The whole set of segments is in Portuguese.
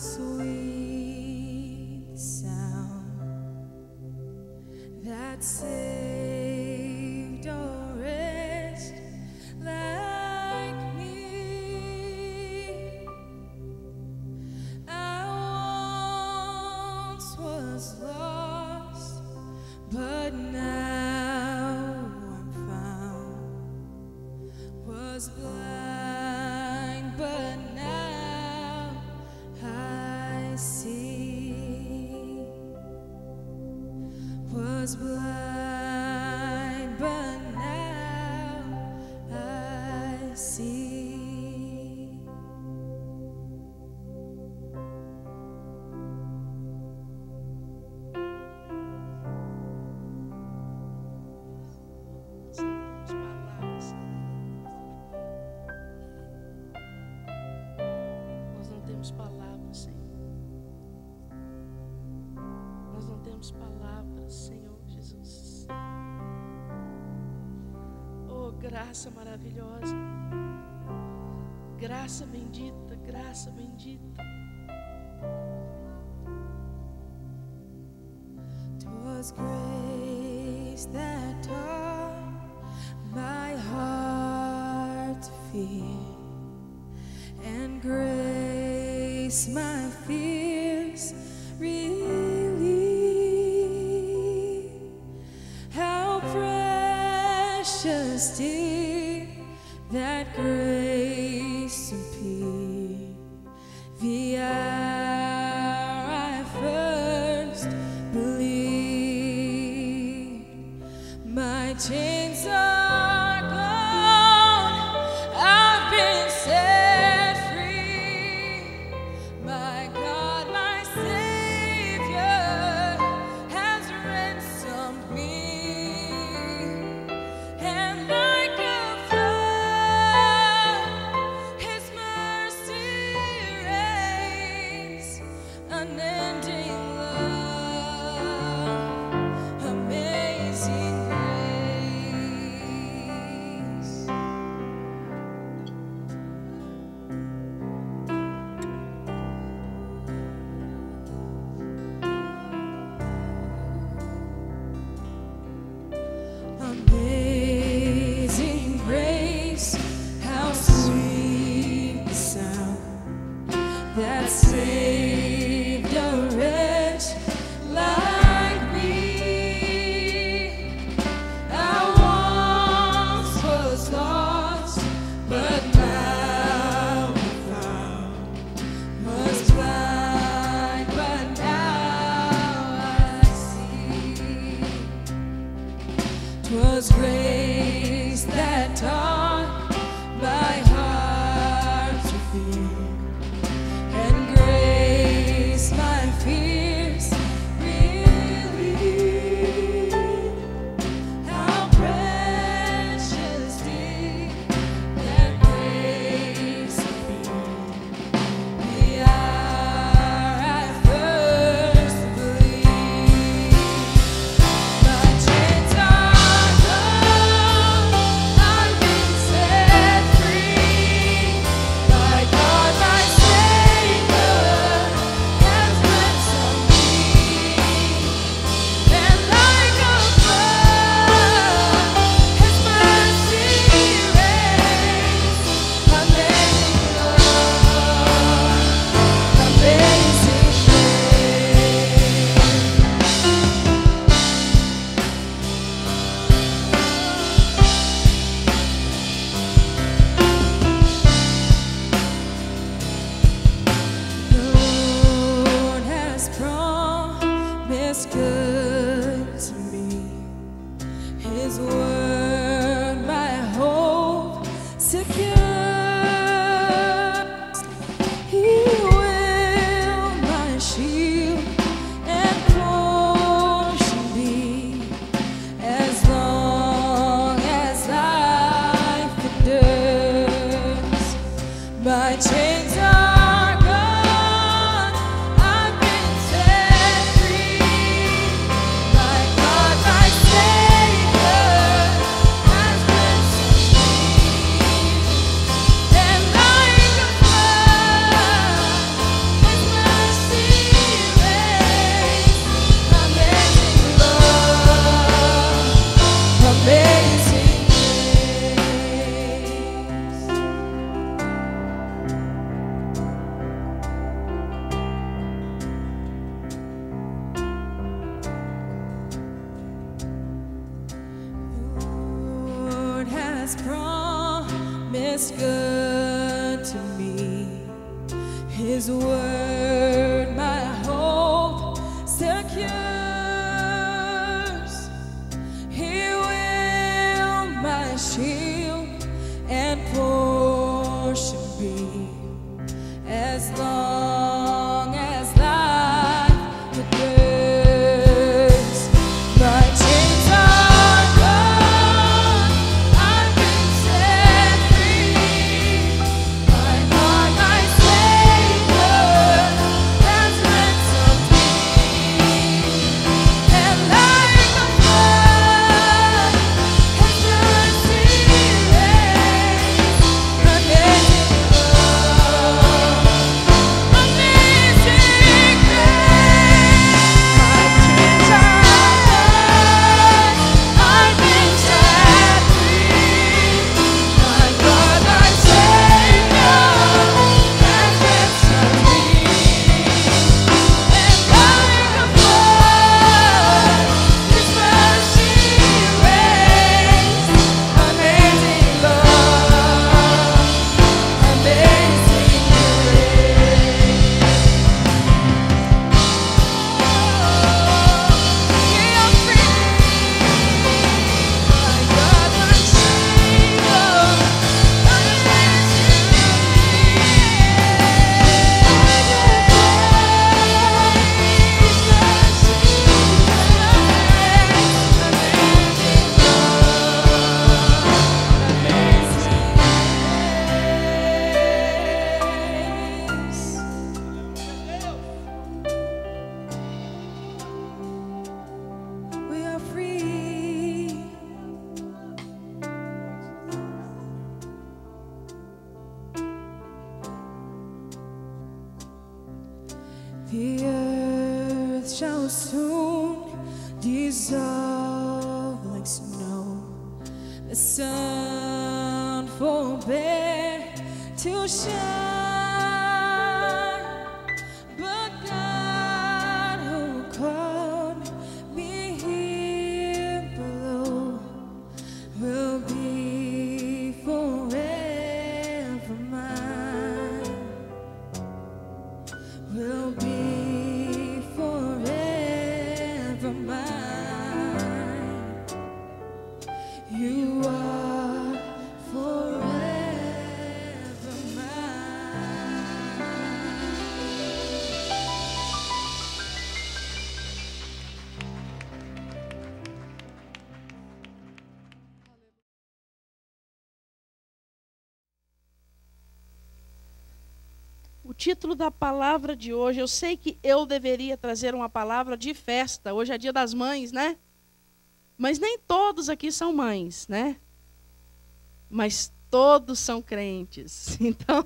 sweet sound that saved a wretch like me. I once was lost, but now I'm found. Was blind, but now I see. Was blind, but now I see. Nós não temos palavras, Senhor. Nós não temos palavras, Senhor Jesus. Oh, graça maravilhosa. Graça bendita, graça bendita. 'Twas grace that taught my heart to fear, and grace my fears relieved. How precious did that grace appear the hour I first believed. My chains are gone, I've been set free. My God, my Savior has ransomed me. And like a flood, His mercy reigns, unending love, amazing grace. Amazing grace, how sweet the sound that saved a wretch like me. I once was lost, but now I'm found. Was blind, but now I see. 'Twas grace that taught my heart to fear, and grace my fears relieved. How precious did that grace appear the hour I first believed. My chains are gone, I've been set free. My God, my Savior has ransomed me. And like a flood, His mercy reigns, amazing love, amazing grace. The Lord has promised good to me. His word, my hope secures. He will my shield and portion be, as long as life endures. My chains are gone, I've been set free. My God, my Savior has ransomed me. And like a flood, His mercy His word my hope secures. He will my shield and portion be, as long as life endures. My chains are gone, I've been set free. My heart, my Savior has ransomed me. And like a flood, His mercy reigns. Amazing love, amazing grace. My chains are gone, I've been set free. My God, my Savior has ransomed me. And like a flood, His mercy reigns. Amazing love, amazing grace. We are free. My God, my Savior, we are free. The earth shall soon dissolve like snow. The sun forbear to shine, but God who called me here below will be forever mine. Will be forever mine. You are forever mine. O título da palavra de hoje, eu sei que eu deveria trazer uma palavra de festa. Hoje é dia das mães, né? Mas nem todos aqui são mães, né? Mas todos são crentes. Então,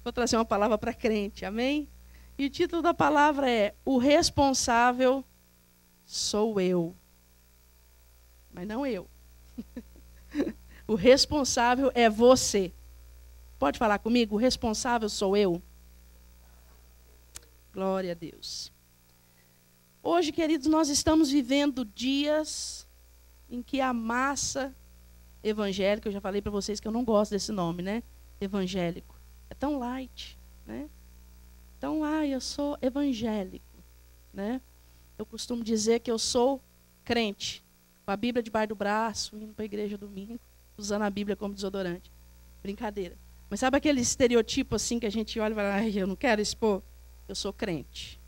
vou trazer uma palavra para crente, amém? E o título da palavra é: O responsável sou eu. Mas não eu. O responsável é você. Pode falar comigo? O responsável sou eu. Glória a Deus. Hoje, queridos, nós estamos vivendo dias em que a massa evangélica, eu já falei para vocês que eu não gosto desse nome, né? Evangélico. É tão light, né? Então, eu sou evangélico, né? Eu costumo dizer que eu sou crente, com a Bíblia debaixo do braço, indo para a igreja domingo, usando a Bíblia como desodorante. Brincadeira. Mas sabe aquele estereotipo assim que a gente olha e fala: ai, eu não quero expor? Eu sou crente.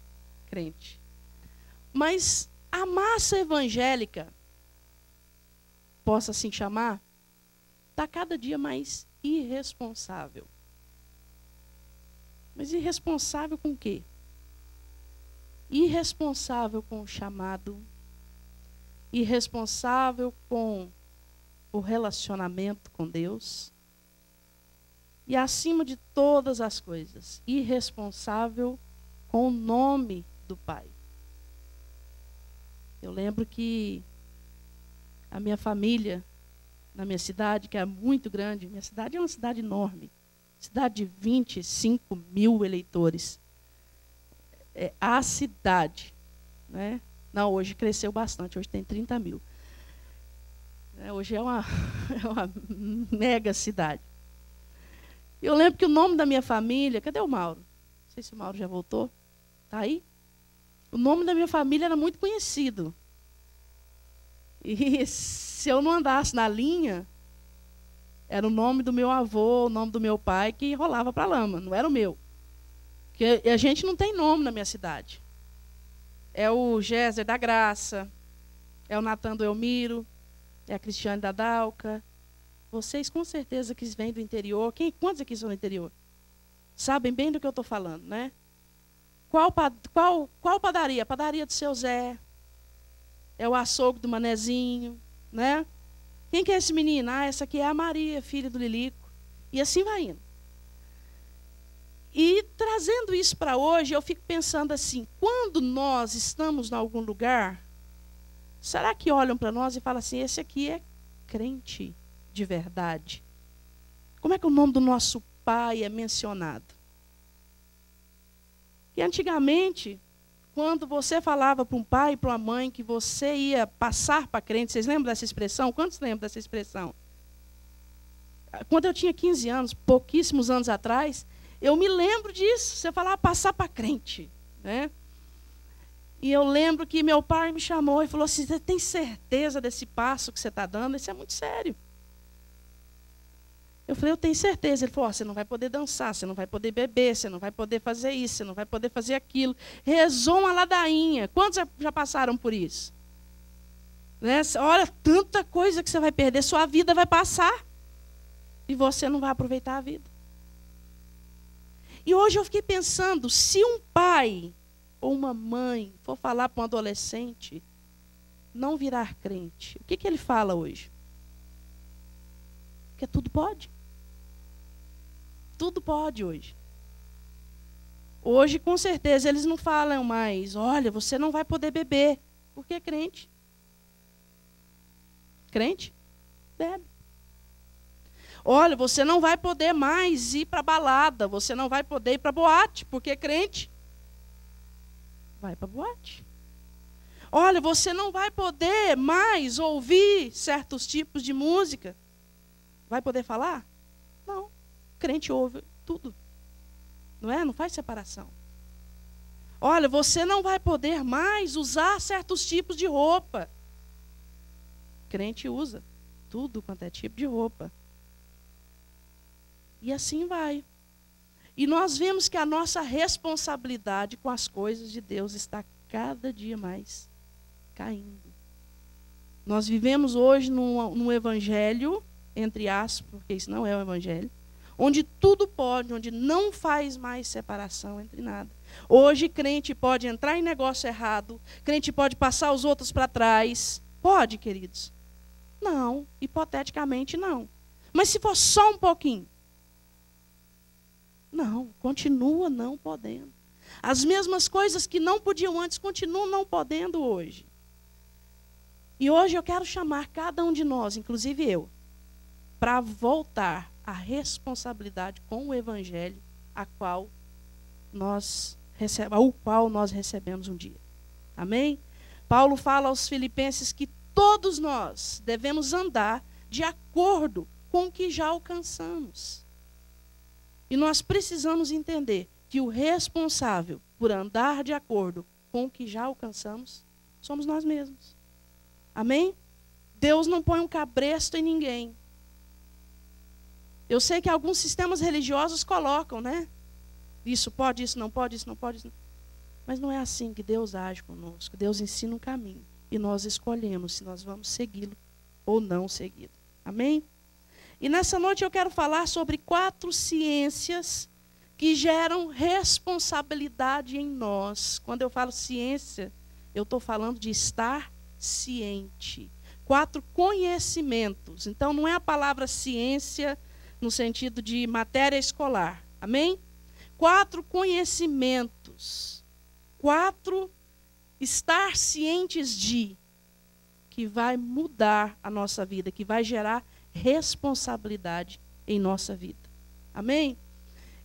Crente. Mas a massa evangélica, posso assim chamar, está cada dia mais irresponsável. Mas irresponsável com o quê? Irresponsável com o chamado, irresponsável com o relacionamento com Deus. E, acima de todas as coisas, irresponsável com o nome do Pai. Eu lembro que a minha família, na minha cidade, que é muito grande, minha cidade é uma cidade enorme, cidade de 25 mil eleitores. É a cidade, né? Não, hoje cresceu bastante, hoje tem 30 mil. Hoje é uma mega cidade. Eu lembro que o nome da minha família... Cadê o Mauro? sei se o Mauro já voltou. Tá aí? O nome da minha família era muito conhecido. E se eu não andasse na linha, era o nome do meu avô, o nome do meu pai que rolava para a lama, não era o meu. Porque a gente não tem nome na minha cidade. É o Géser da Graça, é o Natan do Elmiro, é a Cristiane da Dalca. Vocês com certeza que vêm do interior, quantos aqui são do interior? Sabem bem do que eu estou falando, né? Qual padaria? A padaria do seu Zé. É o açougue do Manezinho, né? Quem que é esse menino? Ah, essa aqui é a Maria, filha do Lilico. E assim vai indo. E trazendo isso para hoje, eu fico pensando assim, quando nós estamos em algum lugar, será que olham para nós e falam assim, esse aqui é crente de verdade? Como é que o nome do nosso pai é mencionado? E antigamente, quando você falava para um pai e para uma mãe que você ia passar para crente, vocês lembram dessa expressão? Quantos lembram dessa expressão? Quando eu tinha 15 anos, pouquíssimos anos atrás, eu me lembro disso, você falava passar para crente, né? E eu lembro que meu pai me chamou e falou assim, você tem certeza desse passo que você está dando? Isso é muito sério. Eu falei, eu tenho certeza. Ele falou, você não vai poder dançar, você não vai poder beber, você não vai poder fazer isso, você não vai poder fazer aquilo. Rezou uma ladainha. Quantos já passaram por isso? Né? Olha, tanta coisa que você vai perder, sua vida vai passar. E você não vai aproveitar a vida. E hoje eu fiquei pensando, se um pai ou uma mãe for falar para um adolescente não virar crente, o que ele fala hoje? Que tudo pode. Tudo pode hoje. Hoje, com certeza, eles não falam mais, olha, você não vai poder beber. Porque é crente. Crente? Bebe. Olha, você não vai poder mais ir para balada, você não vai poder ir para boate, porque crente vai para boate. Olha, você não vai poder mais ouvir certos tipos de música. Vai poder falar? Não. Crente ouve tudo. Não é? Não faz separação. Olha, você não vai poder mais usar certos tipos de roupa. Crente usa tudo quanto é tipo de roupa. E assim vai. E nós vemos que a nossa responsabilidade com as coisas de Deus está cada dia mais caindo. Nós vivemos hoje num evangelho, entre aspas, porque isso não é o evangelho, onde tudo pode, onde não faz mais separação entre nada. Hoje, crente pode entrar em negócio errado, crente pode passar os outros para trás. Pode, queridos? Não, hipoteticamente não. Mas se for só um pouquinho, não, continua não podendo. As mesmas coisas que não podiam antes, continuam não podendo hoje. E hoje eu quero chamar cada um de nós, inclusive eu, para voltar à responsabilidade com o evangelho ao qual nós recebemos um dia. Amém? Paulo fala aos filipenses que todos nós devemos andar de acordo com o que já alcançamos. E nós precisamos entender que o responsável por andar de acordo com o que já alcançamos somos nós mesmos. Amém? Deus não põe um cabresto em ninguém. Eu sei que alguns sistemas religiosos colocam, né? Isso pode, isso não pode, isso não pode. Isso não. Mas não é assim que Deus age conosco. Deus ensina um caminho. E nós escolhemos se nós vamos segui-lo ou não segui-lo. Amém? E nessa noite eu quero falar sobre 4 ciências que geram responsabilidade em nós. Quando eu falo ciência, eu estou falando de estar ciente. 4 conhecimentos. Então não é a palavra ciência no sentido de matéria escolar. Amém? 4 conhecimentos. 4 estar cientes de, que vai mudar a nossa vida, que vai gerar responsabilidade em nossa vida. Amém?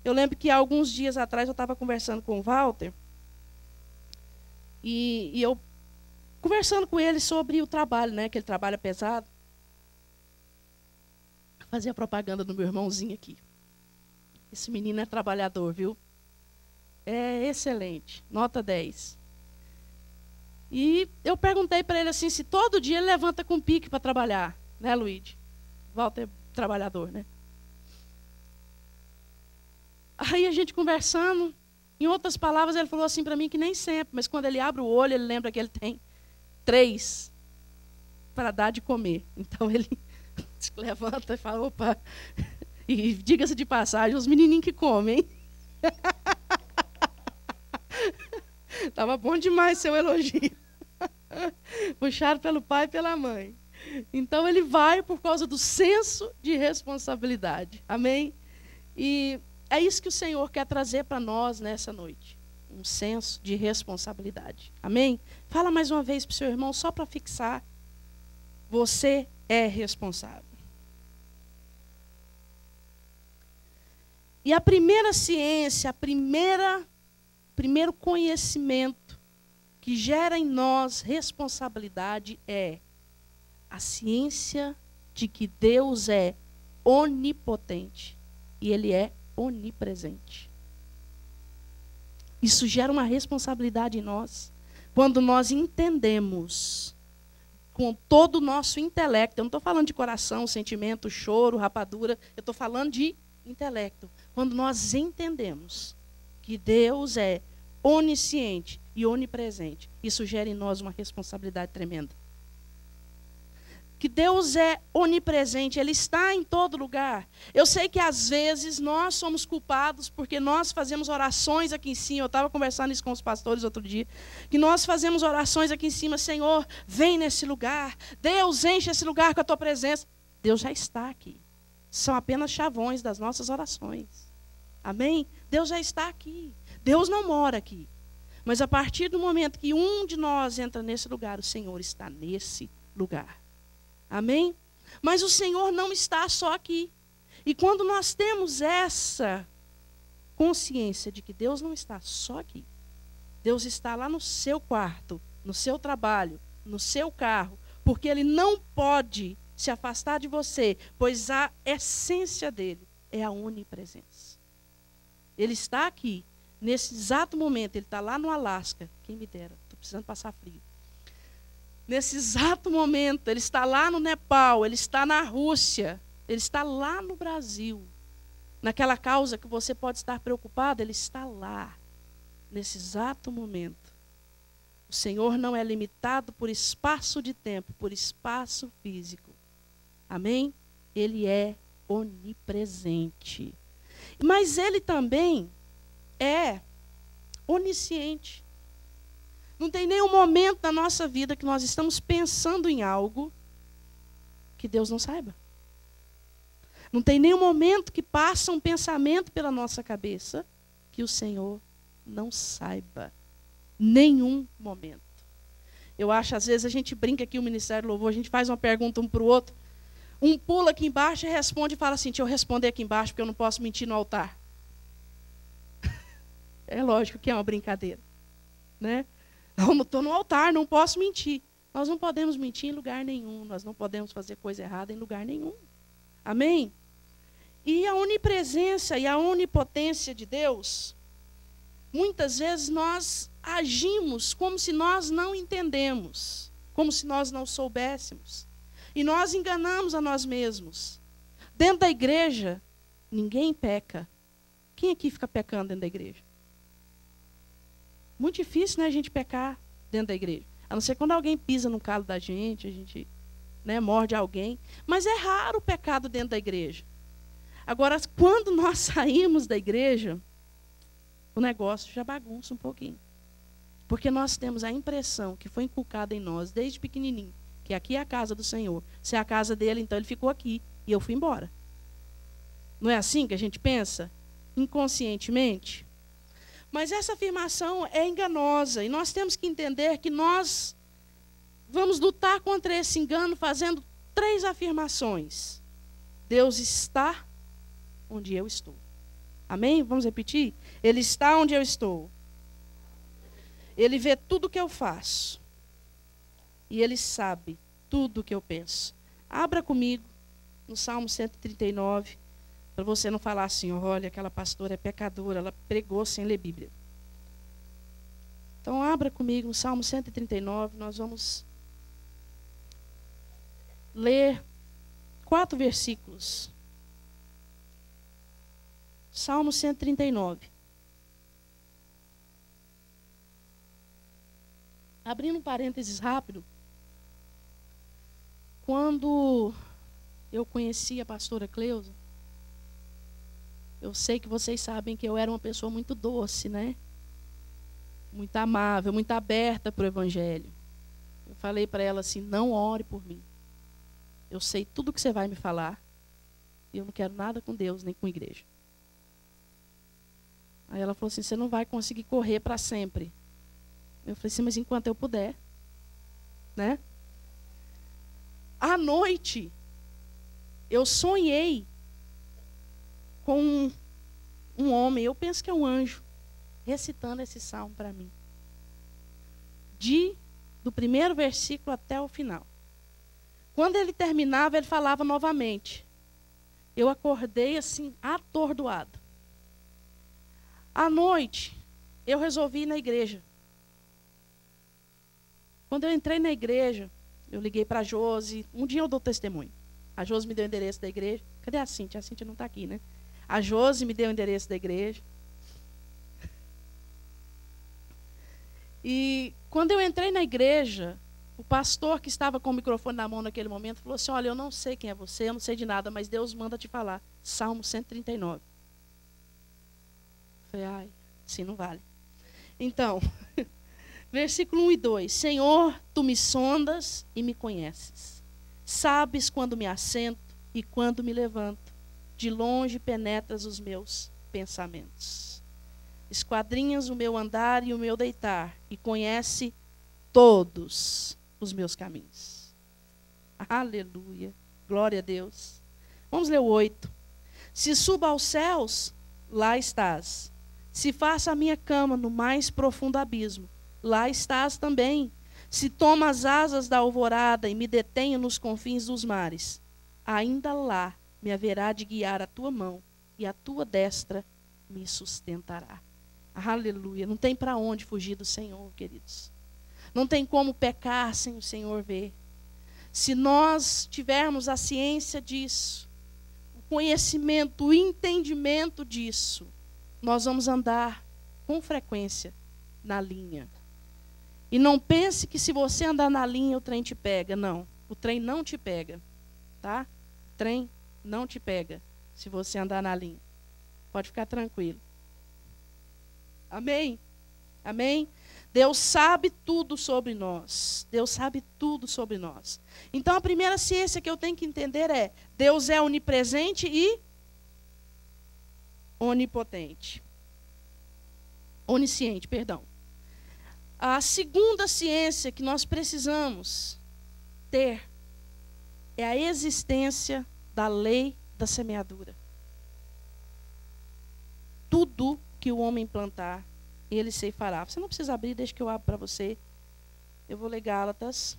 Eu lembro que há alguns dias atrás eu estava conversando com o Walter e eu conversando com ele sobre o trabalho, né? Que ele trabalha pesado. Fazia propaganda do meu irmãozinho aqui. Esse menino é trabalhador, viu? É excelente, nota 10. E eu perguntei para ele assim, se todo dia ele levanta com pique para trabalhar, né, Luíde? Walter é trabalhador, né? Aí a gente conversando, em outras palavras, ele falou assim para mim que nem sempre, mas quando ele abre o olho, ele lembra que ele tem 3 para dar de comer. Então ele se levanta e fala, opa, e diga-se de passagem, os menininhos que comem, hein? Estava bom demais seu elogio. Puxado pelo pai e pela mãe. Então ele vai por causa do senso de responsabilidade. Amém? E é isso que o Senhor quer trazer para nós nessa noite. Um senso de responsabilidade. Amém? Fala mais uma vez para o seu irmão, só para fixar. Você é responsável. E a primeira ciência, primeiro conhecimento que gera em nós responsabilidade é a ciência de que Deus é onipotente e Ele é onipresente. Isso gera uma responsabilidade em nós. Quando nós entendemos com todo o nosso intelecto, eu não estou falando de coração, sentimento, choro, rapadura, eu estou falando de intelecto. Quando nós entendemos que Deus é onisciente e onipresente, isso gera em nós uma responsabilidade tremenda. Que Deus é onipresente, Ele está em todo lugar. Eu sei que às vezes nós somos culpados porque nós fazemos orações aqui em cima. Eu estava conversando isso com os pastores outro dia. Que nós fazemos orações aqui em cima. Senhor, vem nesse lugar. Deus, enche esse lugar com a Tua presença. Deus já está aqui. São apenas chavões das nossas orações. Amém? Deus já está aqui. Deus não mora aqui. Mas a partir do momento que um de nós entra nesse lugar, o Senhor está nesse lugar. Amém? Mas o Senhor não está só aqui. E quando nós temos essa consciência de que Deus não está só aqui, Deus está lá no seu quarto, no seu trabalho, no seu carro, porque Ele não pode se afastar de você, pois a essência dele é a onipresença. Ele está aqui, nesse exato momento, Ele está lá no Alasca, quem me dera, estou precisando passar frio. Nesse exato momento, Ele está lá no Nepal, Ele está na Rússia, Ele está lá no Brasil. Naquela causa que você pode estar preocupado, Ele está lá, nesse exato momento. O Senhor não é limitado por espaço de tempo, por espaço físico. Amém? Ele é onipresente. Mas Ele também é onisciente. Não tem nenhum momento na nossa vida que nós estamos pensando em algo que Deus não saiba. Não tem nenhum momento que passa um pensamento pela nossa cabeça que o Senhor não saiba. Nenhum momento. Eu acho, às vezes, a gente brinca aqui, o Ministério do Louvor, a gente faz uma pergunta um para o outro. Um pula aqui embaixo e responde e fala assim, deixa eu responder aqui embaixo, porque eu não posso mentir no altar. É lógico que é uma brincadeira. Né? Não estou no altar, não posso mentir. Nós não podemos mentir em lugar nenhum. Nós não podemos fazer coisa errada em lugar nenhum. Amém? E a onipresença e a onipotência de Deus, muitas vezes nós agimos como se nós não entendemos, como se nós não soubéssemos. E nós enganamos a nós mesmos. Dentro da igreja, ninguém peca. Quem aqui fica pecando dentro da igreja? Muito difícil, né, a gente pecar dentro da igreja. A não ser quando alguém pisa no calo da gente, a gente, né, morde alguém. Mas é raro o pecado dentro da igreja. Agora, quando nós saímos da igreja, o negócio já bagunça um pouquinho. Porque nós temos a impressão que foi inculcada em nós desde pequenininho, que aqui é a casa do Senhor. Se é a casa dele, então ele ficou aqui e eu fui embora. Não é assim que a gente pensa? Inconscientemente? Mas essa afirmação é enganosa e nós temos que entender que nós vamos lutar contra esse engano fazendo 3 afirmações. Deus está onde eu estou. Amém? Vamos repetir? Ele está onde eu estou. Ele vê tudo o que eu faço. E Ele sabe tudo o que eu penso. Abra comigo no Salmo 139. Para você não falar assim, olha, aquela pastora é pecadora, ela pregou sem ler Bíblia. Então, abra comigo no Salmo 139, nós vamos ler 4 versículos. Salmo 139. Abrindo um parênteses rápido, quando eu conheci a pastora Cleusa, eu sei que vocês sabem que eu era uma pessoa muito doce, né? Muito amável, muito aberta para o evangelho. Eu falei para ela assim, não ore por mim. Eu sei tudo que você vai me falar e eu não quero nada com Deus nem com a igreja. Aí ela falou assim, você não vai conseguir correr para sempre. Eu falei assim, mas enquanto eu puder, né? À noite, eu sonhei com um homem, eu penso que é um anjo, recitando esse salmo para mim. Do primeiro versículo até o final. Quando ele terminava, ele falava novamente. Eu acordei assim, atordoado. À noite, eu resolvi ir na igreja. Quando eu entrei na igreja, eu liguei para a Josi. Um dia eu dou testemunho. A Josi me deu o endereço da igreja. Cadê a Cíntia? A Cíntia não está aqui, né? A Josi me deu o endereço da igreja. E quando eu entrei na igreja, o pastor que estava com o microfone na mão naquele momento falou assim, olha, eu não sei quem é você, eu não sei de nada, mas Deus manda te falar. Salmo 139. Eu falei, ai, assim não vale. Então, versículo 1 e 2. Senhor, tu me sondas e me conheces. Sabes quando me assento e quando me levanto. De longe penetras os meus pensamentos. Esquadrinhas o meu andar e o meu deitar, e conhece todos os meus caminhos. Aleluia. Glória a Deus. Vamos ler o 8. Se suba aos céus, lá estás. Se faça a minha cama no mais profundo abismo, lá estás também. Se toma as asas da alvorada e me detenho nos confins dos mares, ainda lá me haverá de guiar a tua mão, e a tua destra me sustentará. Aleluia. Não tem para onde fugir do Senhor, queridos. Não tem como pecar sem o Senhor ver. Se nós tivermos a ciência disso, o conhecimento, o entendimento disso, nós vamos andar com frequência na linha. E não pense que se você andar na linha o trem te pega. Não, o trem não te pega. Tá? O trem não te pega se você andar na linha. Pode ficar tranquilo. Amém? Amém? Deus sabe tudo sobre nós. Deus sabe tudo sobre nós. Então a primeira ciência que eu tenho que entender é: Deus é onipresente e onipotente. Onisciente, perdão. A segunda ciência que nós precisamos ter é a existência da lei da semeadura. Tudo que o homem plantar, ele ceifará. Você não precisa abrir, deixa que eu abro para você. Eu vou ler Gálatas.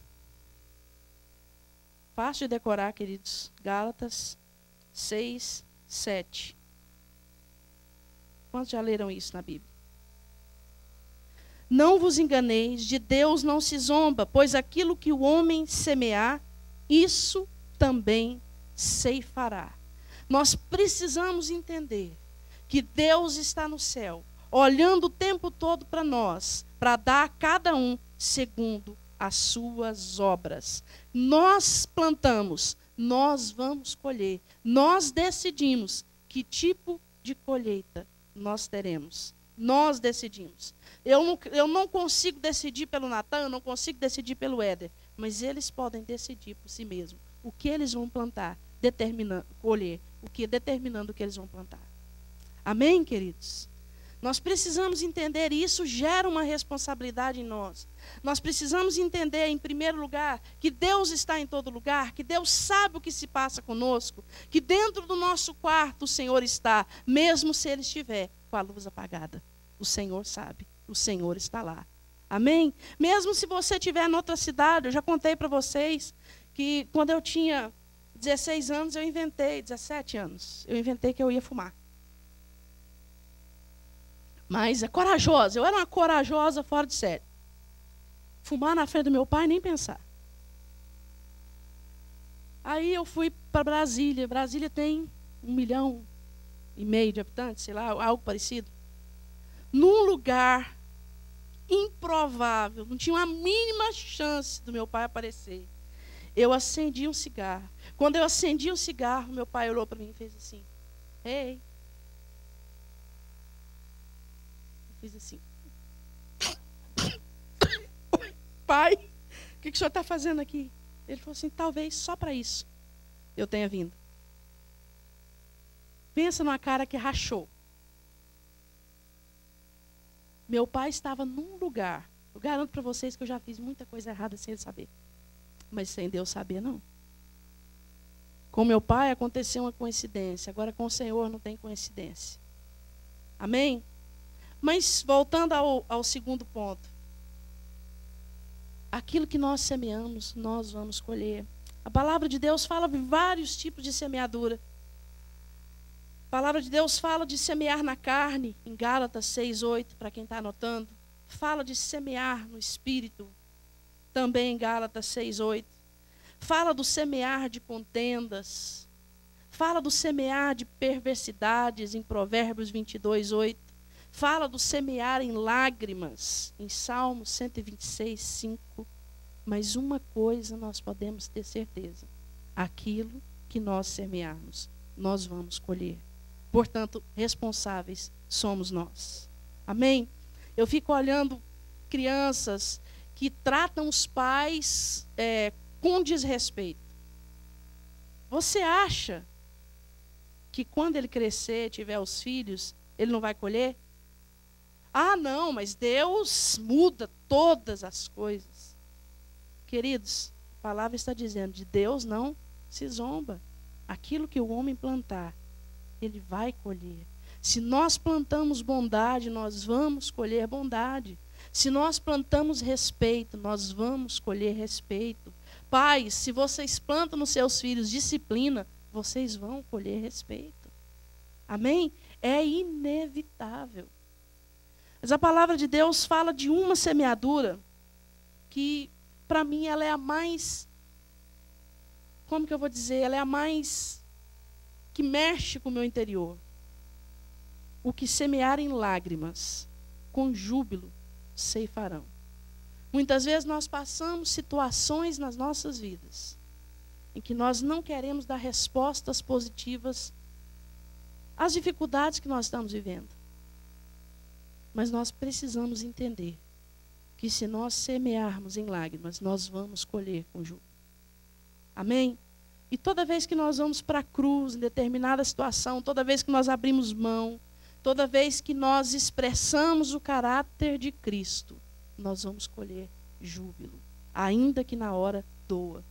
Fácil de decorar, queridos. Gálatas 6, 7. Quantos já leram isso na Bíblia? Não vos enganeis, de Deus não se zomba, pois aquilo que o homem semear, isso também ceifará. Nós precisamos entender que Deus está no céu, olhando o tempo todo para nós, para dar a cada um segundo as suas obras. Nós plantamos, nós vamos colher. Nós decidimos que tipo de colheita nós teremos. Nós decidimos. Eu não consigo decidir pelo Natan, eu não consigo decidir pelo Éder, mas eles podem decidir por si mesmos o que eles vão plantar, colher, determinando o que eles vão plantar. Amém, queridos? Nós precisamos entender, e isso gera uma responsabilidade em nós. Nós precisamos entender, em primeiro lugar, que Deus está em todo lugar, que Deus sabe o que se passa conosco, que dentro do nosso quarto o Senhor está, mesmo se Ele estiver com a luz apagada. O Senhor sabe, o Senhor está lá. Amém? Mesmo se você estiver em outra cidade, eu já contei para vocês que quando eu tinha 16 anos, 17 anos, eu inventei que eu ia fumar. Mas é corajosa. Eu era uma corajosa fora de série. Fumar na frente do meu pai, nem pensar. Aí eu fui para Brasília. Brasília tem 1,5 milhão de habitantes, sei lá, algo parecido. Num lugar improvável, não tinha uma mínima chance do meu pai aparecer. Eu acendi um cigarro. Quando eu acendi um cigarro, meu pai olhou para mim e fez assim: ei. Eu fiz assim: pai, o que o senhor está fazendo aqui? Ele falou assim: talvez só para isso eu tenha vindo. Pensa numa cara que rachou. Meu pai estava num lugar. Eu garanto para vocês que eu já fiz muita coisa errada sem ele saber. Mas sem Deus saber, não. Com meu pai aconteceu uma coincidência. Agora com o Senhor não tem coincidência. Amém? Mas voltando ao segundo ponto. Aquilo que nós semeamos, nós vamos colher. A palavra de Deus fala de vários tipos de semeadura. A palavra de Deus fala de semear na carne, em Gálatas 6:8, para quem está anotando. Fala de semear no espírito, também em Gálatas 6:8. Fala do semear de contendas. Fala do semear de perversidades, em Provérbios 22:8. Fala do semear em lágrimas, em Salmo 126:5. Mas uma coisa nós podemos ter certeza: aquilo que nós semearmos, nós vamos colher. Portanto, responsáveis somos nós. Amém? Eu fico olhando crianças que tratam os pais com desrespeito. Você acha que quando ele crescer, tiver os filhos, ele não vai colher? Ah, não, mas Deus muda todas as coisas. Queridos, a palavra está dizendo: de Deus não se zomba. Aquilo que o homem plantar, ele vai colher. Se nós plantamos bondade, nós vamos colher bondade. Se nós plantamos respeito, nós vamos colher respeito. Pais, se vocês plantam nos seus filhos disciplina, vocês vão colher respeito. Amém? É inevitável. Mas a palavra de Deus fala de uma semeadura que, para mim, ela é a mais, como que eu vou dizer? Ela é a mais que mexe com o meu interior. O que semear em lágrimas, com júbilo ceifarão. Muitas vezes nós passamos situações nas nossas vidas em que nós não queremos dar respostas positivas às dificuldades que nós estamos vivendo. Mas nós precisamos entender que se nós semearmos em lágrimas, nós vamos colher com júbilo. Amém? E toda vez que nós vamos para a cruz, em determinada situação, toda vez que nós abrimos mão, toda vez que nós expressamos o caráter de Cristo, nós vamos colher júbilo, ainda que na hora doa.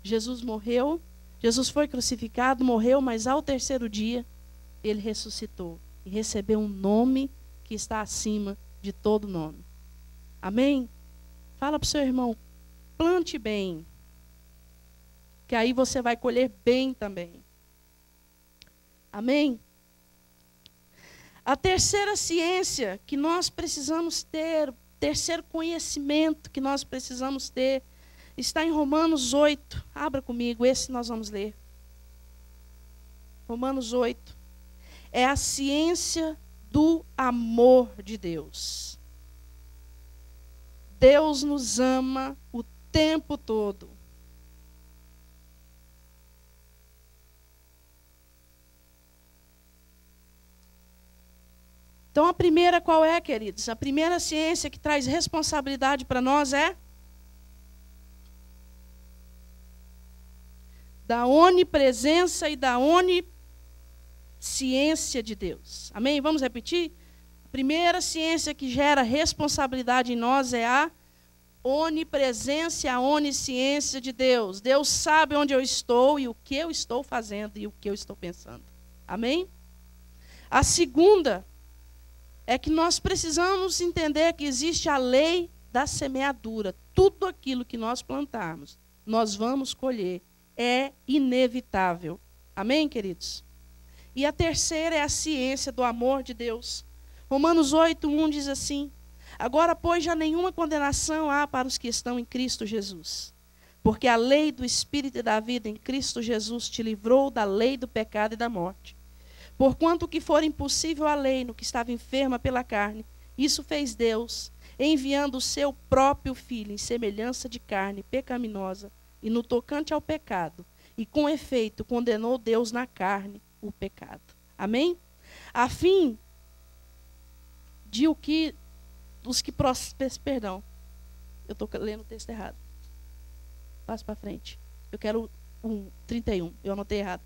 Jesus morreu, Jesus foi crucificado, morreu, mas ao terceiro dia, ele ressuscitou e recebeu um nome que está acima de todo nome. Amém? Fala para o seu irmão: plante bem, que aí você vai colher bem também. Amém? A terceira ciência que nós precisamos ter, o terceiro conhecimento que nós precisamos ter, está em Romanos 8. Abra comigo, esse nós vamos ler. Romanos 8. É a ciência do amor de Deus. Deus nos ama o tempo todo. Então a primeira qual é, queridos? A primeira ciência que traz responsabilidade para nós é da onipresença e da onisciência de Deus. Amém? Vamos repetir? A primeira ciência que gera responsabilidade em nós é a onipresença e a onisciência de Deus. Deus sabe onde eu estou e o que eu estou fazendo e o que eu estou pensando. Amém? A segunda é que nós precisamos entender que existe a lei da semeadura. Tudo aquilo que nós plantarmos, nós vamos colher. É inevitável. Amém, queridos? E a terceira é a ciência do amor de Deus. Romanos 8:1 diz assim: agora, pois, já nenhuma condenação há para os que estão em Cristo Jesus. Porque a lei do Espírito e da vida em Cristo Jesus te livrou da lei do pecado e da morte. Porquanto o que for impossível à lei, no que estava enferma pela carne, isso fez Deus, enviando o seu próprio Filho em semelhança de carne pecaminosa, e no tocante ao pecado, e com efeito condenou Deus na carne o pecado. Amém? A fim de perdão, eu estou lendo o texto errado. Passo para frente. Eu quero 31, eu anotei errado.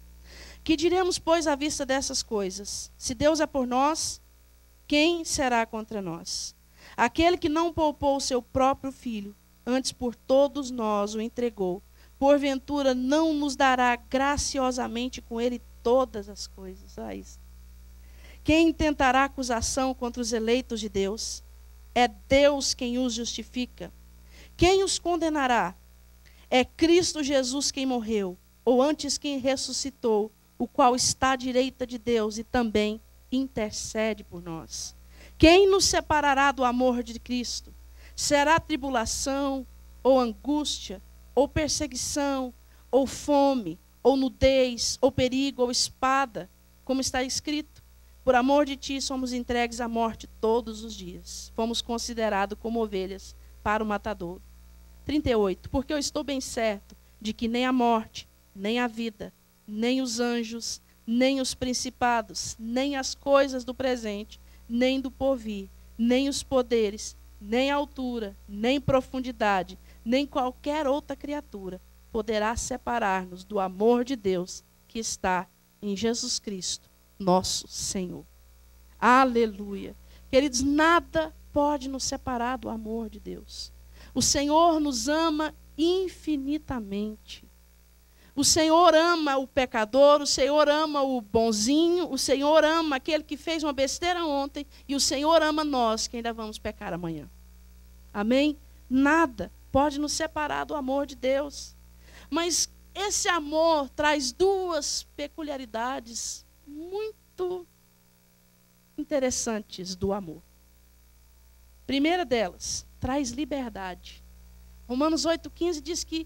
Que diremos, pois, à vista dessas coisas? Se Deus é por nós, quem será contra nós? Aquele que não poupou o seu próprio filho, antes por todos nós o entregou, porventura não nos dará graciosamente com ele todas as coisas? Isso. Quem intentará acusação contra os eleitos de Deus? É Deus quem os justifica. Quem os condenará? É Cristo Jesus quem morreu, ou antes quem ressuscitou, o qual está à direita de Deus e também intercede por nós. Quem nos separará do amor de Cristo? Será tribulação, ou angústia, ou perseguição, ou fome, ou nudez, ou perigo, ou espada, como está escrito: por amor de ti somos entregues à morte todos os dias. Fomos considerados como ovelhas para o matadouro. 38. Porque eu estou bem certo de que nem a morte, nem a vida, nem os anjos, nem os principados, nem as coisas do presente, nem do porvir, nem os poderes, nem a altura, nem profundidade, nem qualquer outra criatura poderá separar-nos do amor de Deus que está em Jesus Cristo, nosso Senhor. Aleluia. Queridos, nada pode nos separar do amor de Deus. O Senhor nos ama infinitamente. O Senhor ama o pecador, o Senhor ama o bonzinho, o Senhor ama aquele que fez uma besteira ontem, e o Senhor ama nós que ainda vamos pecar amanhã. Amém? Nada pode nos separar do amor de Deus. Mas esse amor traz duas peculiaridades muito interessantes do amor. Primeira delas, traz liberdade. Romanos 8,15 diz que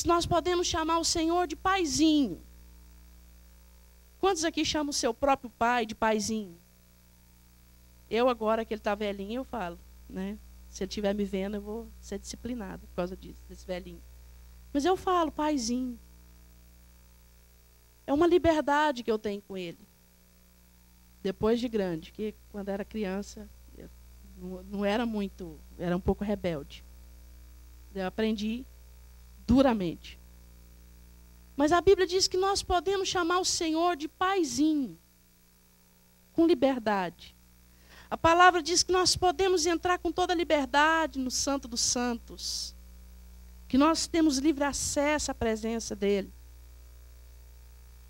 nós podemos chamar o Senhor de paizinho. Quantos aqui chamam o seu próprio pai de paizinho? Eu agora, que ele está velhinho, eu falo, né? Se ele estiver me vendo, eu vou ser disciplinada por causa disso, desse velhinho. Mas eu falo, paizinho. É uma liberdade que eu tenho com ele. Depois de grande, que quando era criança, eu não era muito, era um pouco rebelde. Eu aprendi duramente. Mas a Bíblia diz que nós podemos chamar o Senhor de paizinho, com liberdade. A palavra diz que nós podemos entrar com toda a liberdade no Santo dos Santos, que nós temos livre acesso à presença dele.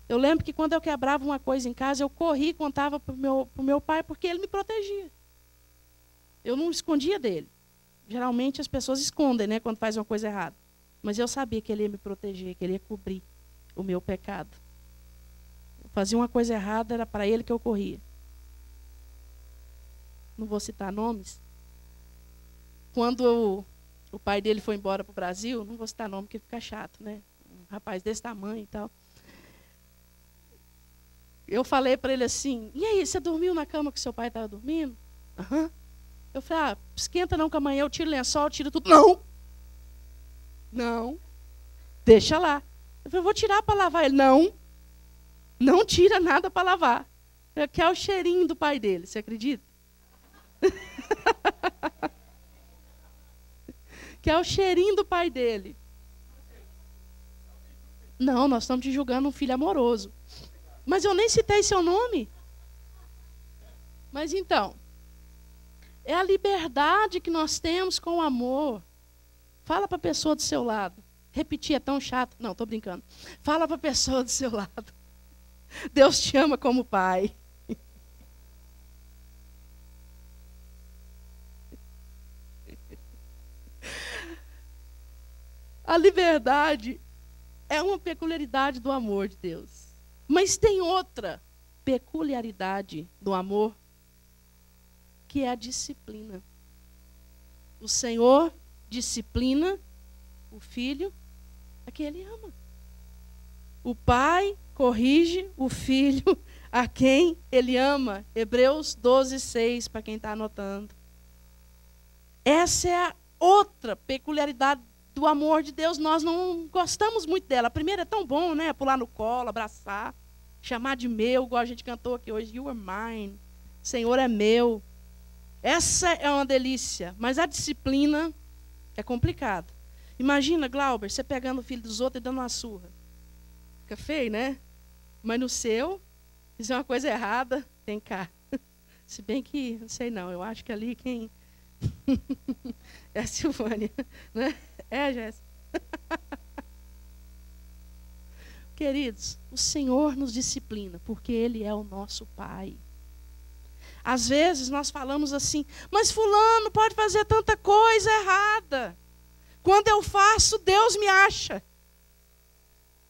Eu lembro que quando eu quebrava uma coisa em casa, eu corri e contava para o meu pai, porque ele me protegia. Eu não escondia dele. Geralmente as pessoas escondem, né, quando faz uma coisa errada. Mas eu sabia que ele ia me proteger, que ele ia cobrir o meu pecado. Eu fazia uma coisa errada, era para ele que eu corria. Não vou citar nomes. Quando o pai dele foi embora para o Brasil, não vou citar nome porque fica chato, né? Um rapaz desse tamanho e tal. Eu falei para ele assim, e aí, você dormiu na cama que seu pai estava dormindo? Aham. Eu falei, esquenta não que amanhã eu tiro o lençol, eu tiro tudo. Não! Não. Deixa lá. Eu falei, vou tirar para lavar. Ele, não. Não tira nada para lavar. Eu quero o cheirinho do pai dele, você acredita? Que é o cheirinho do pai dele. Não, nós estamos te julgando um filho amoroso. Mas eu nem citei seu nome. Mas então, é a liberdade que nós temos com o amor. Fala para a pessoa do seu lado. Repetir é tão chato. Não, estou brincando. Fala para a pessoa do seu lado. Deus te ama como pai. A liberdade é uma peculiaridade do amor de Deus. Mas tem outra peculiaridade do amor que é a disciplina. O Senhor disciplina o filho a quem ele ama. O pai corrige o filho a quem ele ama. Hebreus 12:6, para quem está anotando. Essa é a outra peculiaridade do amor de Deus. Nós não gostamos muito dela. A primeira é tão bom, né? Pular no colo, abraçar, chamar de meu, igual a gente cantou aqui hoje. You are mine. Senhor é meu. Essa é uma delícia. Mas a disciplina é complicada. Imagina, Glauber, você pegando o filho dos outros e dando uma surra. Fica feio, né? Mas no seu, isso é uma coisa errada, tem cá. Se bem que, não sei não, eu acho que ali quem... é a Silvânia, né? É a Jéssica. Queridos, o Senhor nos disciplina, porque Ele é o nosso Pai. Às vezes nós falamos assim, mas fulano pode fazer tanta coisa errada. Quando eu faço, Deus me acha.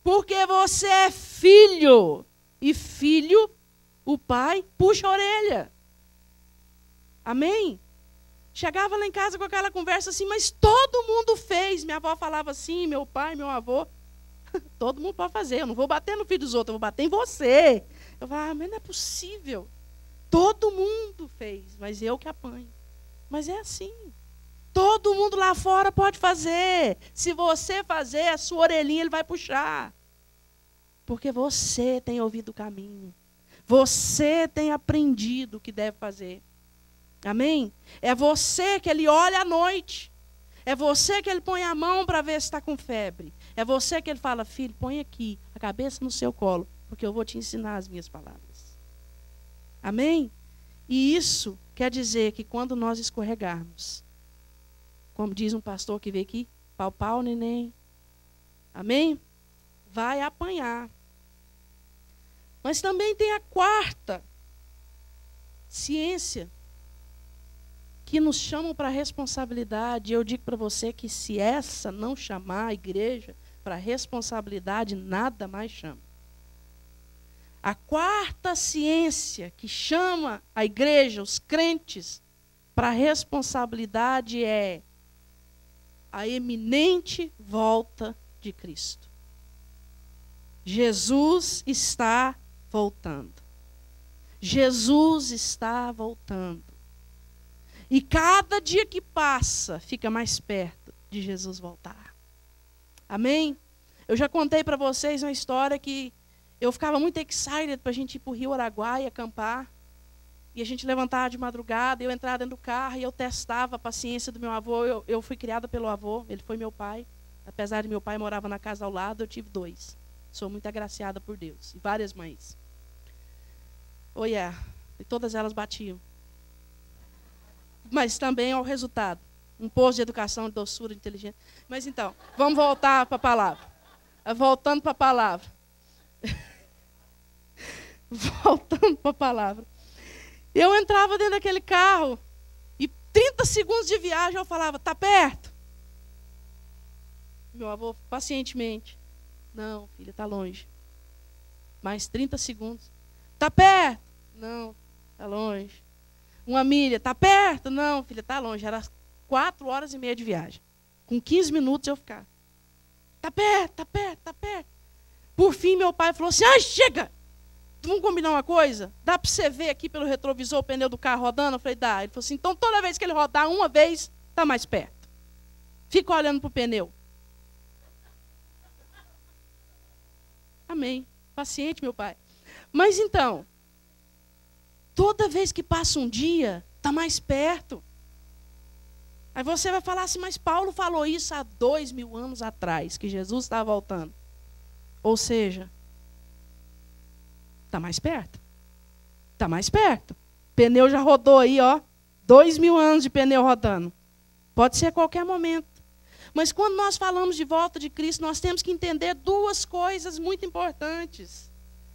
Porque você é filho. E filho, o pai puxa a orelha. Amém? Chegava lá em casa com aquela conversa assim, mas todo mundo fez. Minha avó falava assim, meu pai, meu avô. Todo mundo pode fazer, eu não vou bater no filho dos outros, eu vou bater em você. Eu falava, mas não é possível. Todo mundo fez, mas eu que apanho. Mas é assim. Todo mundo lá fora pode fazer. Se você fazer, a sua orelhinha ele vai puxar. Porque você tem ouvido o caminho. Você tem aprendido o que deve fazer. Amém? É você que ele olha à noite. É você que ele põe a mão para ver se está com febre. É você que ele fala, filho, põe aqui a cabeça no seu colo, porque eu vou te ensinar as minhas palavras. Amém? E isso quer dizer que quando nós escorregarmos, como diz um pastor que veio aqui, pau, pau, neném. Amém? Vai apanhar. Mas também tem a quarta ciência que nos chamam para a responsabilidade. Eu digo para você que se essa não chamar a igreja para a responsabilidade, nada mais chama. A quarta ciência que chama a igreja, os crentes, para a responsabilidade é a eminente volta de Cristo. Jesus está voltando. Jesus está voltando. E cada dia que passa, fica mais perto de Jesus voltar. Amém? Eu já contei para vocês uma história que eu ficava muito excited para a gente ir para o Rio Araguaia acampar. E a gente levantava de madrugada, eu entrava dentro do carro e eu testava a paciência do meu avô. Eu fui criada pelo avô, ele foi meu pai. Apesar de meu pai morava na casa ao lado, eu tive 2. Sou muito agraciada por Deus. E várias mães. Oh yeah. E todas elas batiam. Mas também ao resultado. Um posto de educação, de doçura, de inteligência. Mas então, vamos voltar para a palavra. Voltando para a palavra. Voltando para a palavra. Eu entrava dentro daquele carro e 30 segundos de viagem eu falava, tá perto? Meu avô, pacientemente. Não, filha, tá longe. Mais 30 segundos. Tá perto? Não, tá longe. Uma milha, tá perto? Não, filha, tá longe. Era 4 horas e meia de viagem. Com 15 minutos eu ficava. Tá perto, tá perto, tá perto. Por fim, meu pai falou assim, ai, chega! Vamos combinar uma coisa? Dá para você ver aqui pelo retrovisor o pneu do carro rodando? Eu falei, dá. Ele falou assim, então toda vez que ele rodar uma vez, tá mais perto. Fica olhando para o pneu. Amém. Paciente, meu pai. Mas então, toda vez que passa um dia, está mais perto. Aí você vai falar assim, mas Paulo falou isso há 2000 anos atrás, que Jesus estava voltando. Ou seja, está mais perto. Está mais perto. O pneu já rodou aí, ó. 2000 anos de pneu rodando. Pode ser a qualquer momento. Mas quando nós falamos de volta de Cristo, nós temos que entender 2 coisas muito importantes.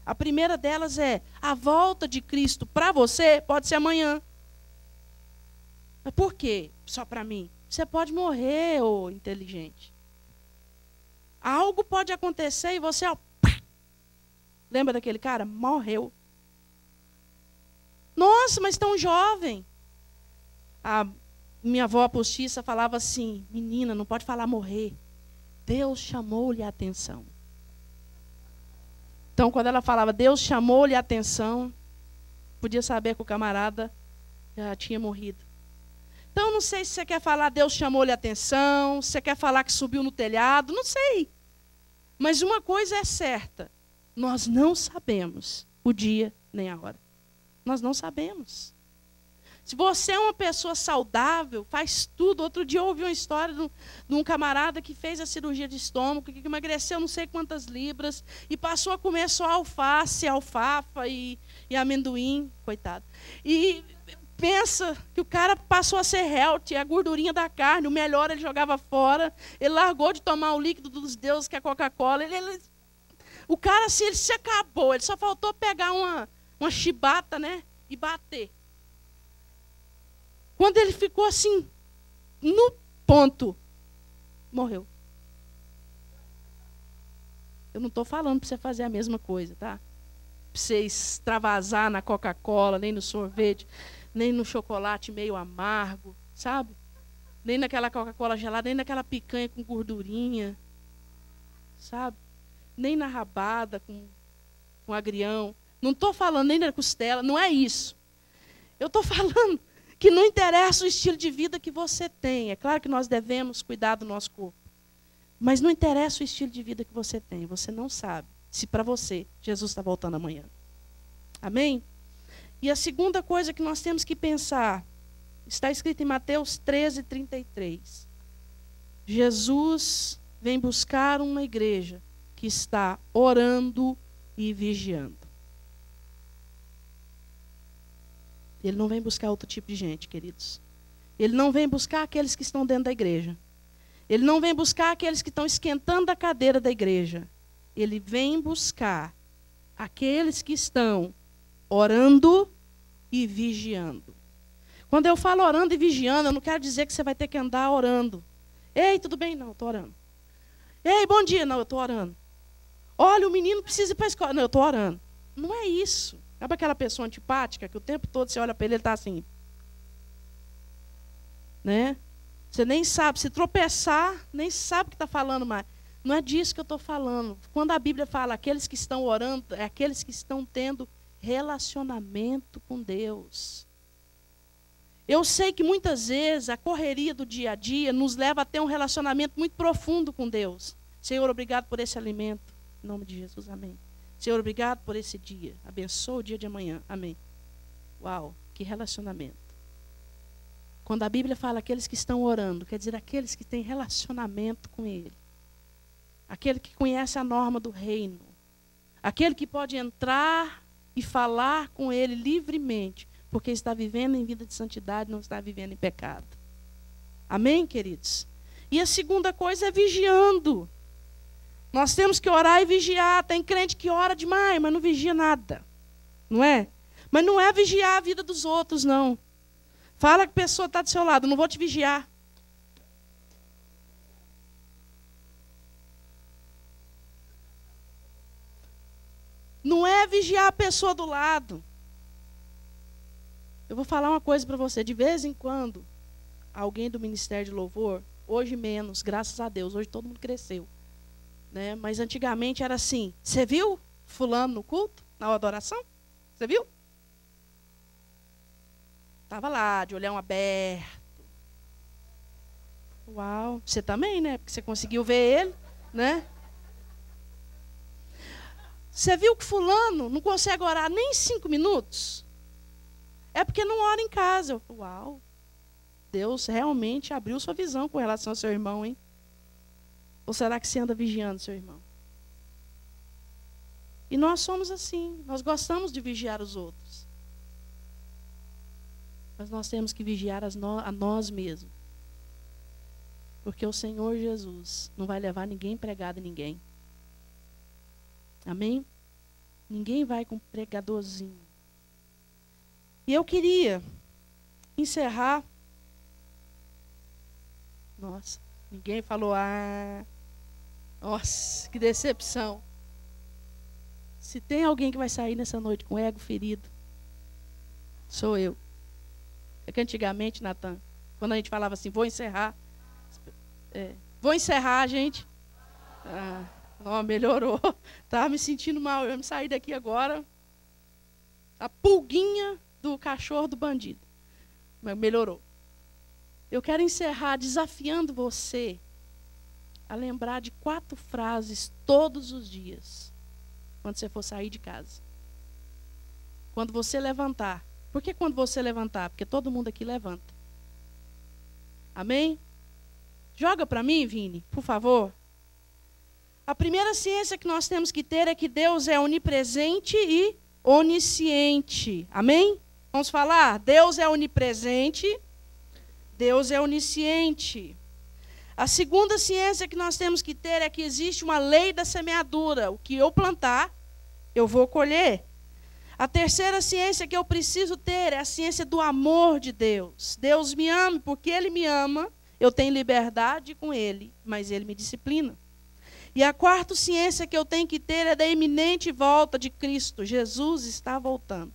A primeira delas é, a volta de Cristo para você pode ser amanhã. Mas por quê? Só para mim? Você pode morrer, ô inteligente. Algo pode acontecer e você, ó, lembra daquele cara? Morreu. Nossa, mas tão jovem. A minha avó postiça falava assim: menina, não pode falar morrer. Deus chamou-lhe a atenção. Então, quando ela falava Deus chamou-lhe a atenção, podia saber que o camarada já tinha morrido. Então, não sei se você quer falar Deus chamou-lhe a atenção, se você quer falar que subiu no telhado, não sei. Mas uma coisa é certa, nós não sabemos o dia nem a hora. Nós não sabemos. Se você é uma pessoa saudável, faz tudo. Outro dia eu ouvi uma história de um camarada que fez a cirurgia de estômago, que emagreceu não sei quantas libras e passou a comer só alface, alfafa e amendoim, coitado. E pensa que o cara passou a ser healthy, a gordurinha da carne, o melhor ele jogava fora, ele largou de tomar o líquido dos deuses, que é a Coca-Cola. O cara, assim, ele se acabou, ele só faltou pegar uma chibata, né, e bater. Quando ele ficou assim, no ponto, morreu. Eu não estou falando para você fazer a mesma coisa, tá? Para você extravasar na Coca-Cola, nem no sorvete, nem no chocolate meio amargo, sabe? Nem naquela Coca-Cola gelada, nem naquela picanha com gordurinha, sabe? Nem na rabada com agrião. Não estou falando nem na costela, não é isso. Eu estou falando que não interessa o estilo de vida que você tem. É claro que nós devemos cuidar do nosso corpo. Mas não interessa o estilo de vida que você tem. Você não sabe se para você Jesus está voltando amanhã. Amém? E a segunda coisa que nós temos que pensar, está escrito em Mateus 13:33. Jesus vem buscar uma igreja que está orando e vigiando. Ele não vem buscar outro tipo de gente, queridos. Ele não vem buscar aqueles que estão dentro da igreja. Ele não vem buscar aqueles que estão esquentando a cadeira da igreja. Ele vem buscar aqueles que estão orando e vigiando. Quando eu falo orando e vigiando, eu não quero dizer que você vai ter que andar orando. Ei, tudo bem? Não, eu estou orando. Ei, bom dia. Não, eu estou orando. Olha, o menino precisa ir para a escola. Não, eu estou orando. Não é isso. Sabe aquela pessoa antipática que o tempo todo você olha para ele está assim? Né? Você nem sabe, se tropeçar, nem sabe o que está falando mais. Não é disso que eu estou falando. Quando a Bíblia fala aqueles que estão orando, é aqueles que estão tendo relacionamento com Deus. Eu sei que muitas vezes a correria do dia a dia nos leva a ter um relacionamento muito profundo com Deus. Senhor, obrigado por esse alimento. Em nome de Jesus, amém. Senhor, obrigado por esse dia. Abençoa o dia de amanhã. Amém. Uau, que relacionamento. Quando a Bíblia fala aqueles que estão orando, quer dizer aqueles que têm relacionamento com Ele. Aquele que conhece a norma do reino. Aquele que pode entrar e falar com Ele livremente, porque está vivendo em vida de santidade, não está vivendo em pecado. Amém, queridos? E a segunda coisa é vigiando. Nós temos que orar e vigiar. Tem crente que ora demais, mas não vigia nada. Não é? Mas não é vigiar a vida dos outros, não. Fala que a pessoa está do seu lado, não vou te vigiar. Não é vigiar a pessoa do lado. Eu vou falar uma coisa para você. De vez em quando, alguém do Ministério de Louvor, hoje menos, graças a Deus, hoje todo mundo cresceu. Né? Mas antigamente era assim, você viu fulano no culto, na adoração? Você viu? Estava lá, de olhão aberto. Uau, você também, né? Porque você conseguiu ver ele, né? Você viu que fulano não consegue orar nem 5 minutos? É porque não ora em casa. Eu, uau, Deus realmente abriu sua visão com relação ao seu irmão, hein? Ou será que você anda vigiando seu irmão? E nós somos assim, nós gostamos de vigiar os outros. Mas nós temos que vigiar a nós mesmos. Porque o Senhor Jesus não vai levar ninguém pregado em ninguém. Amém? Ninguém vai com um pregadorzinho. E eu queria encerrar. Nossa, ninguém falou, nossa, que decepção. Se tem alguém que vai sair nessa noite com o ego ferido, sou eu. É que antigamente, Natan, quando a gente falava assim, vou encerrar. Vou encerrar, gente. Melhorou. Estava me sentindo mal. Eu me saí daqui agora. A pulguinha do cachorro do bandido. Mas melhorou. Eu quero encerrar desafiando você a lembrar de 4 frases todos os dias, quando você for sair de casa. Quando você levantar. Por que quando você levantar? Porque todo mundo aqui levanta. Amém? Joga para mim, Vini, por favor. A primeira ciência que nós temos que ter é que Deus é onipresente e onisciente. Amém? Vamos falar? Deus é onipresente, Deus é onisciente. A segunda ciência que nós temos que ter é que existe uma lei da semeadura. O que eu plantar, eu vou colher. A terceira ciência que eu preciso ter é a ciência do amor de Deus. Deus me ama, porque Ele me ama, eu tenho liberdade com Ele, mas Ele me disciplina. E a quarta ciência que eu tenho que ter é da iminente volta de Cristo. Jesus está voltando.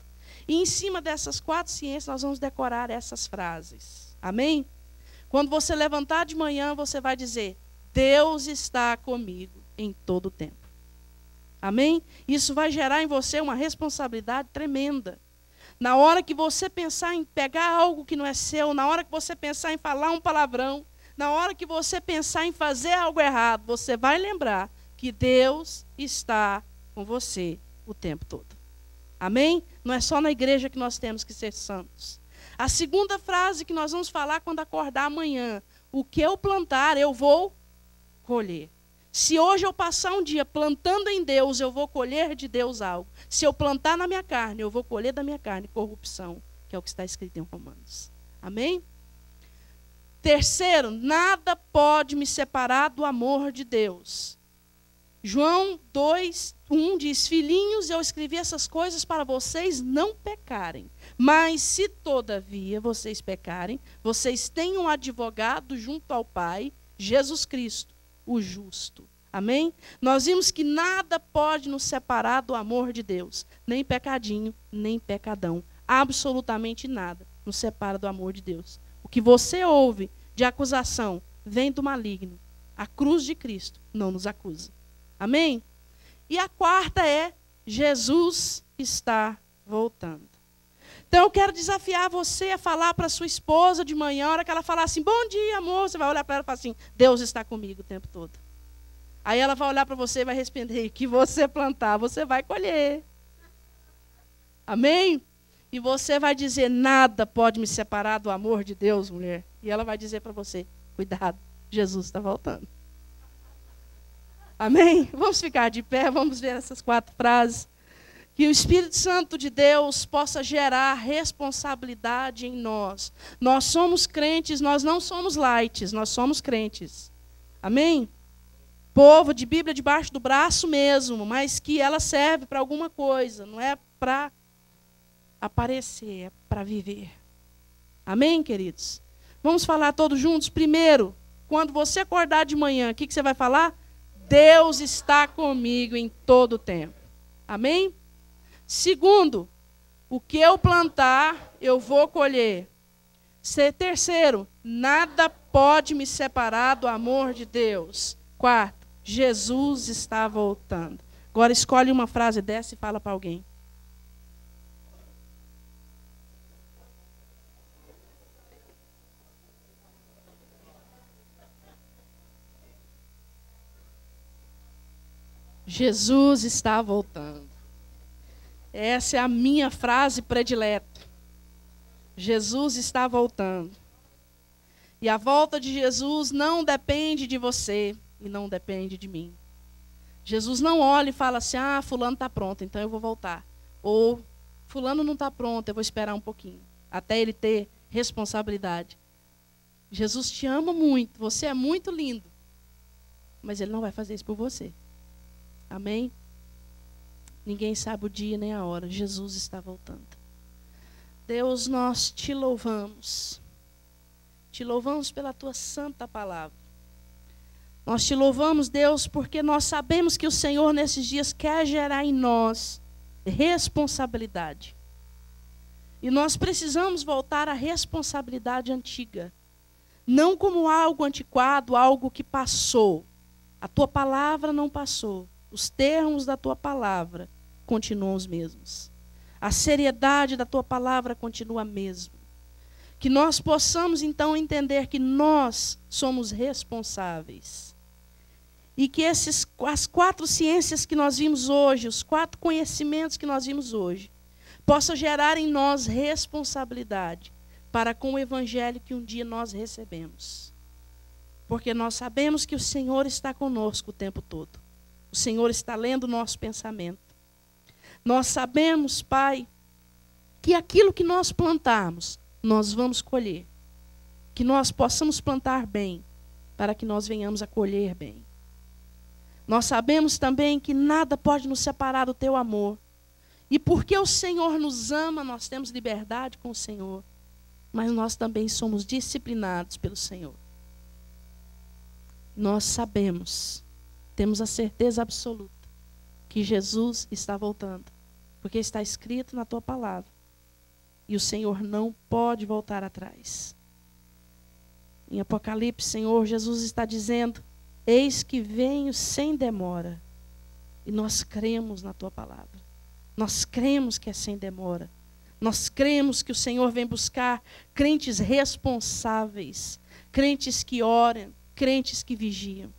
E em cima dessas 4 ciências, nós vamos decorar essas frases. Amém? Quando você levantar de manhã, você vai dizer, Deus está comigo em todo o tempo. Amém? Isso vai gerar em você uma responsabilidade tremenda. Na hora que você pensar em pegar algo que não é seu, na hora que você pensar em falar um palavrão, na hora que você pensar em fazer algo errado, você vai lembrar que Deus está com você o tempo todo. Amém? Não é só na igreja que nós temos que ser santos. A segunda frase que nós vamos falar quando acordar amanhã, o que eu plantar, eu vou colher. Se hoje eu passar um dia plantando em Deus, eu vou colher de Deus algo. Se eu plantar na minha carne, eu vou colher da minha carne corrupção, que é o que está escrito em Romanos. Amém? Terceiro, nada pode me separar do amor de Deus. João 2:1 diz, filhinhos, eu escrevi essas coisas para vocês não pecarem. Mas se todavia vocês pecarem, vocês têm um advogado junto ao Pai, Jesus Cristo, o justo. Amém? Nós vimos que nada pode nos separar do amor de Deus. Nem pecadinho, nem pecadão. Absolutamente nada nos separa do amor de Deus. O que você ouve de acusação vem do maligno. A cruz de Cristo não nos acusa. Amém? E a quarta é, Jesus está voltando. Então eu quero desafiar você a falar para sua esposa de manhã, a hora que ela falar assim, bom dia, amor, você vai olhar para ela e falar assim, Deus está comigo o tempo todo. Aí ela vai olhar para você e vai responder, que você plantar, você vai colher. Amém? E você vai dizer, nada pode me separar do amor de Deus, mulher. E ela vai dizer para você, cuidado, Jesus está voltando. Amém? Vamos ficar de pé, vamos ver essas 4 frases. Que o Espírito Santo de Deus possa gerar responsabilidade em nós. Nós somos crentes, nós não somos lights, nós somos crentes. Amém? Povo de Bíblia debaixo do braço mesmo, mas que ela serve para alguma coisa, não é para aparecer, é para viver. Amém, queridos? Vamos falar todos juntos? Primeiro, quando você acordar de manhã, o que você vai falar? Deus está comigo em todo o tempo. Amém? Segundo, o que eu plantar, eu vou colher. Terceiro, nada pode me separar do amor de Deus. Quarto, Jesus está voltando. Agora escolhe uma frase dessa e fala para alguém. Jesus está voltando. Essa é a minha frase predileta. Jesus está voltando. E a volta de Jesus não depende de você e não depende de mim. Jesus não olha e fala assim, fulano está pronto, então eu vou voltar. Ou fulano não está pronto, eu vou esperar um pouquinho. Até ele ter responsabilidade. Jesus te ama muito, você é muito lindo. Mas ele não vai fazer isso por você. Amém? Ninguém sabe o dia nem a hora. Jesus está voltando. Deus, nós te louvamos. Te louvamos pela tua santa palavra. Nós te louvamos, Deus, porque nós sabemos que o Senhor nesses dias quer gerar em nós responsabilidade. E nós precisamos voltar à responsabilidade antiga. Não como algo antiquado, algo que passou. A tua palavra não passou. Os termos da tua palavra continuam os mesmos. A seriedade da tua palavra continua a mesma. Que nós possamos então entender que nós somos responsáveis. E que as 4 ciências que nós vimos hoje, os 4 conhecimentos que nós vimos hoje, possam gerar em nós responsabilidade para com o evangelho que um dia nós recebemos. Porque nós sabemos que o Senhor está conosco o tempo todo. O Senhor está lendo o nosso pensamento. Nós sabemos, Pai, que aquilo que nós plantarmos, nós vamos colher. Que nós possamos plantar bem, para que nós venhamos a colher bem. Nós sabemos também que nada pode nos separar do teu amor. E porque o Senhor nos ama, nós temos liberdade com o Senhor. Mas nós também somos disciplinados pelo Senhor. Nós sabemos, temos a certeza absoluta, que Jesus está voltando. Porque está escrito na tua palavra. E o Senhor não pode voltar atrás. Em Apocalipse, Senhor, Jesus está dizendo: eis que venho sem demora. E nós cremos na tua palavra. Nós cremos que é sem demora. Nós cremos que o Senhor vem buscar crentes responsáveis, crentes que oram, crentes que vigiam.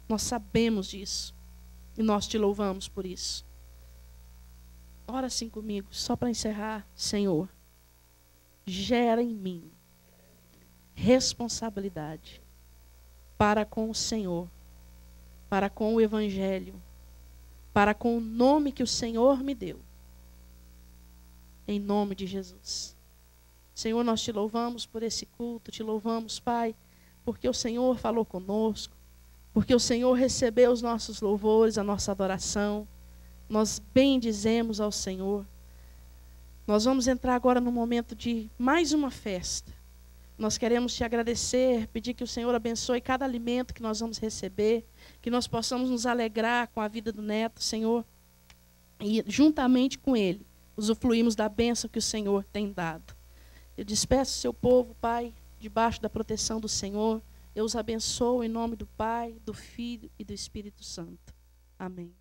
Nós sabemos disso. E nós te louvamos por isso. Ora assim comigo, só para encerrar. Senhor, gera em mim responsabilidade para com o Senhor, para com o Evangelho, para com o nome que o Senhor me deu. Em nome de Jesus. Senhor, nós te louvamos por esse culto, te louvamos, Pai, porque o Senhor falou conosco, porque o Senhor recebeu os nossos louvores, a nossa adoração. Nós bendizemos ao Senhor. Nós vamos entrar agora no momento de mais uma festa. Nós queremos te agradecer, pedir que o Senhor abençoe cada alimento que nós vamos receber, que nós possamos nos alegrar com a vida do neto, Senhor, e juntamente com ele, usufruímos da bênção que o Senhor tem dado. Eu despeço o seu povo, Pai, debaixo da proteção do Senhor. Eu os abençoo em nome do Pai, do Filho e do Espírito Santo. Amém.